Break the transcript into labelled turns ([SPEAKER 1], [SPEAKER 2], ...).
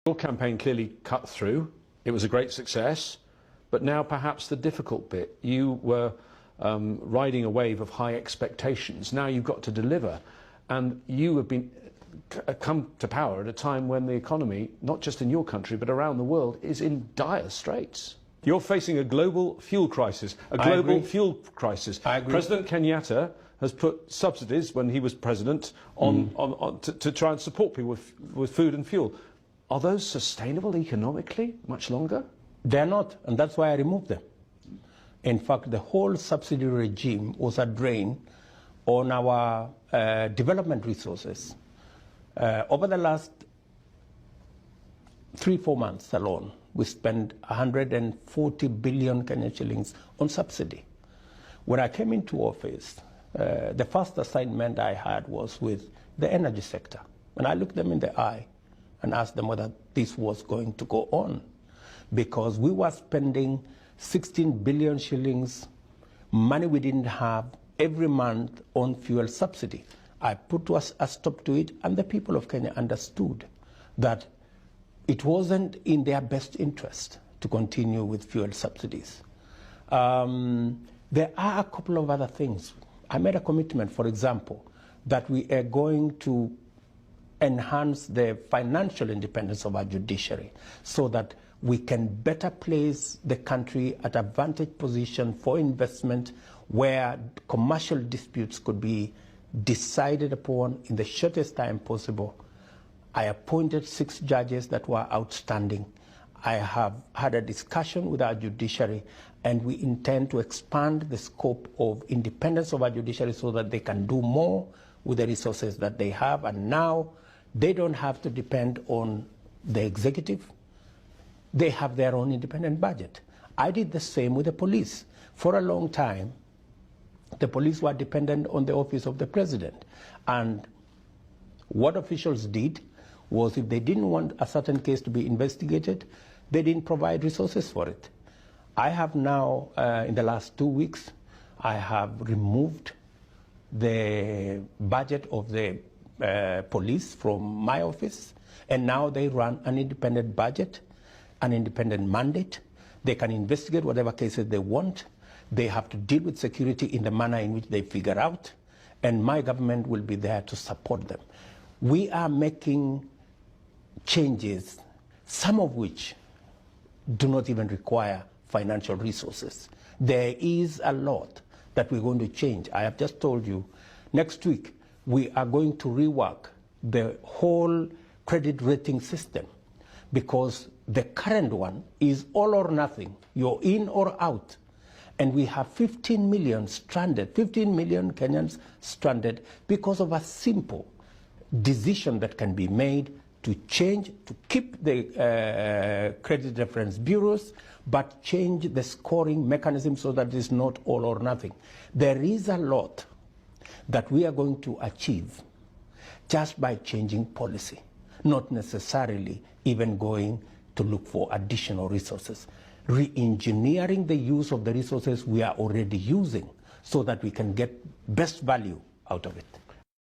[SPEAKER 1] Your campaign clearly cut through. It was a great success. But now perhaps the difficult bit. You were riding a wave of high expectations. Now you've got to deliver. And you have come to power at a time when the economy, not just in your country, but around the world, is in dire straits. You're facing a global fuel crisis, I agree. President Kenyatta has put subsidies, when he was president, to try and support people with food and fuel. Are those sustainable economically much longer?
[SPEAKER 2] They're not, and that's why I removed them. In fact, the whole subsidy regime was a drain on our development resources. Over the last 3-4 months alone, we spent 140 billion Kenyan shillings on subsidy. When I came into office, the first assignment I had was with the energy sector. And I looked them in the eye and asked them whether this was going to go on. Because we were spending 16 billion shillings, money we didn't have, every month on fuel subsidy. I put a stop to it, and the people of Kenya understood that it wasn't in their best interest to continue with fuel subsidies. There are a couple of other things. I made a commitment, for example, that we are going to enhance the financial independence of our judiciary so that we can better place the country at a vantage position for investment where commercial disputes could be decided upon in the shortest time possible. I appointed 6 judges that were outstanding. I have had a discussion with our judiciary, and we intend to expand the scope of independence of our judiciary so that they can do more with the resources that they have. And now they don't have to depend on the executive. They have their own independent budget. I did the same with the police. For a long time, the police were dependent on the office of the president. And what officials did was, if they didn't want a certain case to be investigated, they didn't provide resources for it. I have now, in the last 2 weeks, I have removed the budget of the police from my office, and now they run an independent budget, an independent mandate. They can investigate whatever cases they want. They have to deal with security in the manner in which they figure out, and my government will be there to support them. We are making changes, some of which do not even require financial resources. There is a lot that we're going to change. I have just told you, next week we are going to rework the whole credit rating system, because the current one is all or nothing. You're in or out. And we have 15 million stranded, 15 million Kenyans stranded because of a simple decision that can be made to change, to keep the credit reference bureaus, but change the scoring mechanism so that it's not all or nothing. There is a lot that we are going to achieve just by changing policy, not necessarily even going to look for additional resources. Re-engineering the use of the resources we are already using so that we can get best value out of it.